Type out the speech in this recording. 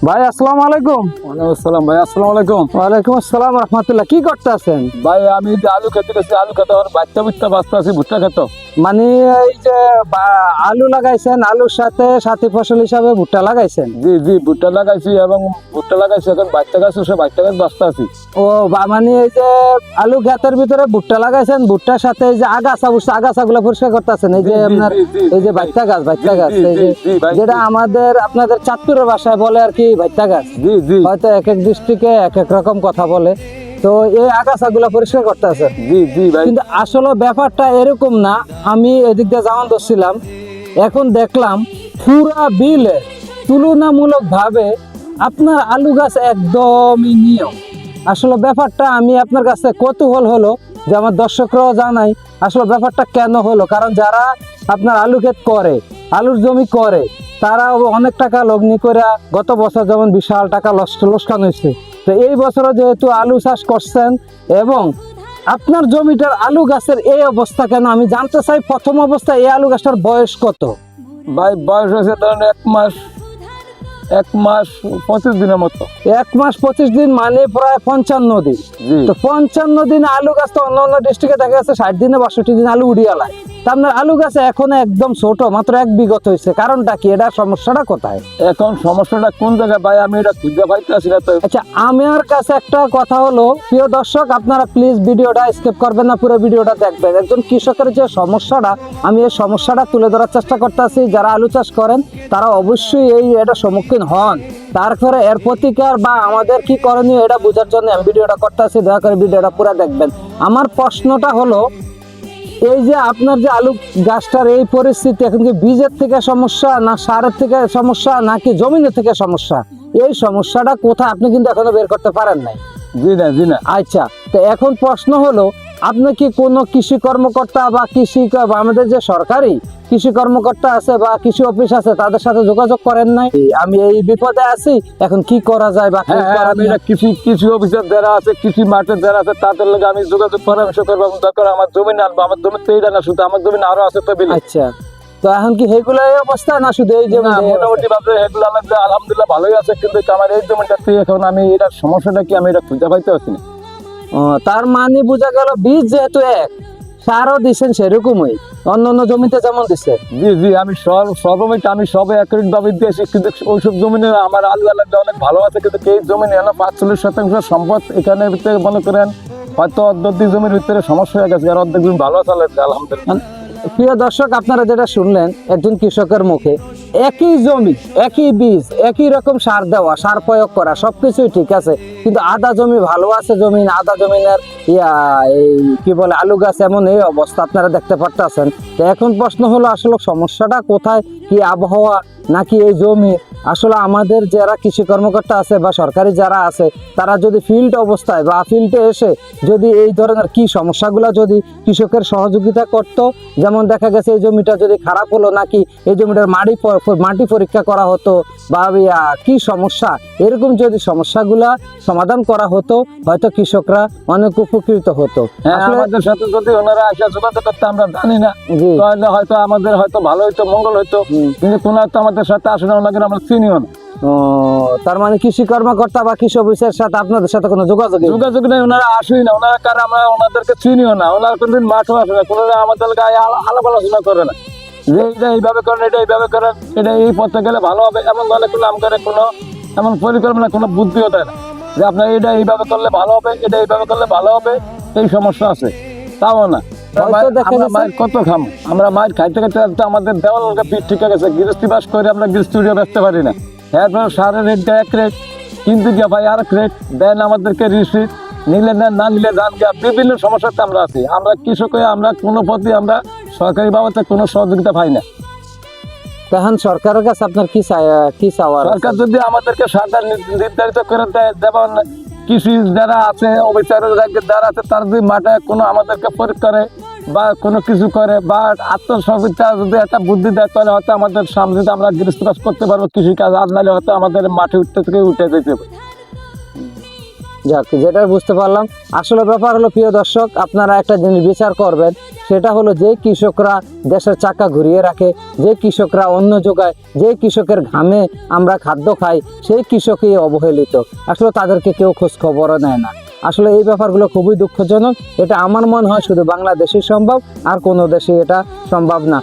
ভাই আসসালামু আলাইকুম। ওয়ালাইকুম আসসালাম ভাই। আসসালামু আলাইকুম। ওয়ালাইকুম আসসালাম রাহমাতুল্লাহ। কি করতেছেন ভাই আমি যে আলু খেতে গেছি, আলু খেতে আমার বাচ্চা বুচ্চা বাঁচতে আছি, ভুট্টা খেত। মানে এই যে আলু লাগাইছেন, আলুর সাথে সাথী ফসল হিসাবে ভুট্টা লাগাইছেন? জি জি, ভুট্টা লাগাইছি এবং ভুট্টা লাগাইছি এখন বাচ্চা গাছ, সে বাচ্চা গাছ বাঁচতে আছি। ও মানে এই যে আলু ক্ষেতের ভিতরে ভুট্টা লাগাইছেন, ভুট্টার সাথে এই যে আগাছা বুঝছে আগাছাগুলো পরিষ্কার করতেছেন, এই যে জি, জি, আপনার জি, জি, এই যে জি, ভাইত্তা গাছ, ভাইত্তা জি, গাছ, জি, এই যে জি, ভাই, যেটা জি। আমাদের আপনাদের চাঁদপুরের ভাষায় বলে আর কি ভাইত্তা গাছ। জি জি হয়তো এক এক ডিস্ট্রিক্টে এক এক রকম কথা বলে। তো এই আগাছাগুলো পরিষ্কার করতেছেন, জি জি ভাই। কিন্তু আসলে ব্যাপারটা এরকম না। আমি এদিক দিয়ে যাওয়ান ধরছিলাম, এখন দেখলাম পুরা বিলে তুলনামূলক ভাবে আপনার আলু গাছ একদমই নিয়ম। আসলে ব্যাপারটা আমি আপনার কাছে কৌতূহল হলো যে আমার দর্শকরাও জানাই আসলে ব্যাপারটা কেন হলো। কারণ যারা আপনার আলু ক্ষেত করে, আলুর জমি করে, তারা অনেক টাকা লগ্নি করে গত বছর যেমন বিশাল টাকা লোকসান হয়েছে। তো এই বছরও যেহেতু আলু চাষ করছেন এবং আপনার জমিটার আলু গাছের এই অবস্থা কেন আমি জানতে চাই। প্রথম অবস্থায় এই আলু গাছটার বয়স কত? ভাই বয়স হয়েছে ধরেন 1 মাস 25 দিনের মতো। 1 মাস 25 দিন মানে প্রায় 55 দিন। জি তো 55 দিন আলু গাছ তো অন্য অন্য ডিস্ট্রিক্টে দেখা যাচ্ছে 60 দিনে 62 দিন আলু উড়িয়ে লায়। তা আপনার আলু গাছে এখন একদম ছোট, মাত্র 1 বিঘত হয়েছে। কারণটা কি? এটা সমস্যাটা কোথায়? এখন সমস্যাটা কোন জায়গায় ভাই আমি এটা খুঁজে পাইতেছি না তো। আচ্ছা, আমার কাছে একটা কথা হলো, প্রিয় দর্শক আপনারা প্লিজ ভিডিওটা স্কিপ করবেন না, পুরো ভিডিওটা দেখবেন। একজন কৃষকের যে সমস্যাটা, আমি এই সমস্যাটা তুলে ধরার চেষ্টা করতেছি। যারা আলু চাষ করেন তারা অবশ্যই এটা সম্মুখীন হন। তারপরে এর প্রতিকার বা আমাদের কি করণীয় এটা বোঝার জন্য আমি ভিডিওটা করতেছি। দয়া করে ভিডিওটা পুরো দেখবেন। আমার প্রশ্নটা হলো, এই যে আপনার যে আলু গাছটার এই পরিস্থিতি, এখন কি বীজের থেকে সমস্যা, না সারের থেকে সমস্যা, নাকি জমিনের থেকে সমস্যা? এই সমস্যাটা কোথায় আপনি কিন্তু এখনো বের করতে পারেন নাই। জি না জি না। আচ্ছা, তো এখন প্রশ্ন হলো, আপনি কি কোনো কৃষি কর্মকর্তা বা বা আমাদের যে সরকারি কৃষি কর্মকর্তা আছে বা কৃষি অফিস আছে তাদের সাথে যোগাযোগ করেন নাই? আমি এই বিপদে আছি, এখন কি করা যায় বা কি হ্যাঁ, আমি এটা কৃষি অফিসার যারা আছে, কৃষি মাঠের যারা আছে তাদের লগে আমি যোগাযোগ পরামর্শ করবো। এবং দরকার আমার জমি না আনবো, আমার জমিতে এইটা না, শুধু আমার জমি আরো আছে তো বিলে। আচ্ছা, তো এখন কি এইগুলো এই অবস্থা, না শুধু এই যে না, মোটামুটি ভাবে এগুলো আমার আলহামদুলিল্লাহ ভালোই আছে, কিন্তু আমার এই জমিটাতে এখন আমি এটার সমস্যাটা কি আমি এটা খুঁজে পাইতে পারছি না। তার মানে বোঝা গেল বীজ যেহেতু এক, সারও দিচ্ছেন সেরকমই অন্য অন্য জমিতে যেমন দিচ্ছেন। জি জি, আমি সর্বমিট আমি সবে একরিট ভাবে দিয়েছি, কিন্তু ওইসব জমিনে আমার আলু আলাদা অনেক ভালো আছে, কিন্তু এই জমিনে 45% সম্পদ এখানে ভিতরে মনে করেন হয়তো অর্ধেক জমির ভিতরে সমস্যা হয়ে গেছে, আর অর্ধেক জমি ভালো আছে আলহামদুলিল্লাহ। প্রিয় দর্শক আপনারা যেটা শুনলেন একজন কৃষকের মুখে, একই জমি, একই বীজ, একই রকম সার দেওয়া, সার প্রয়োগ করা, সবকিছুই ঠিক আছে, কিন্তু আধা জমি ভালো আছে জমিন, আধা জমিনের এই কি বলে আলু গাছ এমন এই অবস্থা আপনারা দেখতে পারতেছেন। তো এখন প্রশ্ন হলো আসলে সমস্যাটা কোথায়? কি আবহাওয়া নাকি এই জমি? আসলে আমাদের যারা কৃষি কর্মকর্তা আছে বা সরকারি যারা আছে তারা যদি ফিল্ড অবস্থায় বা ফিল্ডে এসে যদি এই ধরনের কি সমস্যাগুলো যদি কৃষকের সহযোগিতা করত, যেমন দেখা গেছে এই জমিটা যদি খারাপ হলো নাকি এই জমিটার মাটি পরীক্ষা করা হতো বা কি সমস্যা, এরকম যদি সমস্যাগুলা সমাধান করা হতো হয়তো কৃষকরা অনেক উপকৃত হতো। হ্যাঁ, আমাদের সাথে যদি ওনারা আসা যোগাযোগ করতে আমরা জানি না, জি, তাহলে হয়তো আমাদের হয়তো ভালো হইতো, মঙ্গল হইতো, কিন্তু কোনো তো আমাদের সাথে আসে না, ওনাকে আমরা চিনিও না। তার মানে কৃষি কর্মকর্তা বা কৃষি অফিসের সাথে আপনাদের সাথে কোনো যোগাযোগ নেই, ওনারা আসেই না, ওনারা কার আমরা ওনাদেরকে চিনিও না, ওনারা কোনদিন মাঠও আসে না, কোনো আমাদের গায়ে আলাপ আলোচনা করে না যে এটা এইভাবে করেন, এটা এইভাবে করেন, এটা এই পথে গেলে ভালো হবে, এমন ধরনের কোনো আমাদের কোনো এমন পরিকল্পনা, কোনো বুদ্ধিও দেয় না যে আপনার এটা এইভাবে করলে ভালো হবে, এটা এইভাবে করলে ভালো হবে। এই সমস্যা আছে, তাও না। মায়ের কত খাম, আমরা মায়ের খাইতে খাইতে আমাদের দেওয়াল পিঠ ঠিক গেছে, গৃহস্থী বাস করে আমরা গৃহস্থীও বেচতে পারি না। এরপর সারের রেট দেয় 1 রেট, কিন্তু গিয়া ভাই আর 1 রেট দেন আমাদেরকে রিসিট, নিলে নেন, না নিলে দান গিয়া, বিভিন্ন সমস্যাতে আমরা আছি। আমরা কৃষক হয়ে আমরা কোনো পথে আমরা সরকারি বাবদে কোনো সহযোগিতা পাই না। তখন সরকারের কাছে আপনার কি চাওয়ার? সরকার যদি আমাদেরকে সরকার নির্ধারিত করে দেয়, যেমন কৃষি যারা আছে, অফিসারের যারা আছে, তারা যদি মাঠে কোনো আমাদেরকে পরীক্ষা করে বা কোনো কিছু করে বা আত্মসহযোগিতা যদি একটা বুদ্ধি দেয়, তাহলে হয়তো আমাদের সামনে আমরা গৃহস্থবাস করতে পারবো, কৃষিকাজ। আর নাহলে হয়তো আমাদের মাঠে উঠতে থেকে উঠে যেতে হবে। যাক, যেটা বুঝতে পারলাম আসলে ব্যাপার হলো, প্রিয় দর্শক, আপনারা একটা জিনিস বিচার করবেন, সেটা হলো যে কৃষকরা দেশের চাকা ঘুরিয়ে রাখে, যে কৃষকরা অন্ন যোগায়, যে কৃষকের ঘামে আমরা খাদ্য খাই, সেই কৃষকই অবহেলিত। আসলে তাদেরকে কেউ খোঁজ খবরও নেয় না। আসলে এই ব্যাপারগুলো খুবই দুঃখজনক। এটা আমার মনে হয় শুধু বাংলাদেশেই সম্ভব, আর কোনো দেশে এটা সম্ভব না।